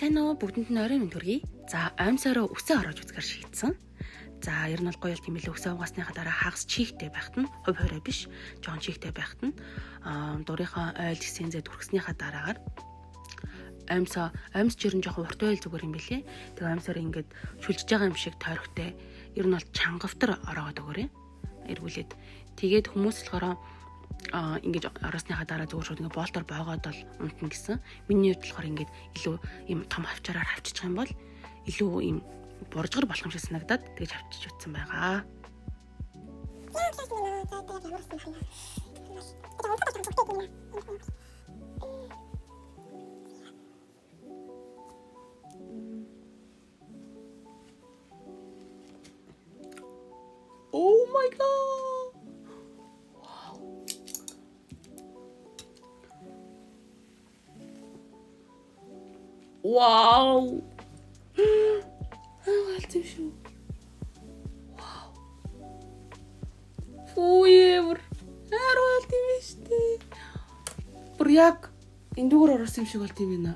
Сайн уу, бүгдэнд нь орой минь төргий. За, оймсороо үсээ ороож үзгэр шийдсэн. За, ер нь бол гоё юм билээ. Үсээ угаасныхаа дараа хагас чихтэй байхад нь хувь хорой биш, жоон чихтэй байхад нь дурынхаа ойл сэнзэд хүрхснийхаа дараагаар оймс жирэн жоохон урт ойл зүгээр юм билээ. Тэгээ оймсоор ингээд шүлжиж байгаа юм шиг тойрогтой. Ер нь бол чангавтар ороогод өгөөрэй. Эргүүлээд тэгээд хүмүүс болохоор ингэж ороосныхаа дараа зүгээр шууд ингээ болтоор боогоод бол унтна гэсэн. Миний хувьд болохоор ингээд илүү юм том хавчаараар хавччих юм бол илүү юм буржгар болох юм шиг санагдаад тэгж хавчиж утсан байгаа. Oh my god. Wow. Алцсан шүү. Wow. Фүүевэр. Харвалт юм шүү дээ. Бүр яг энэ дүүгээр орсон юм шиг болт юм байна.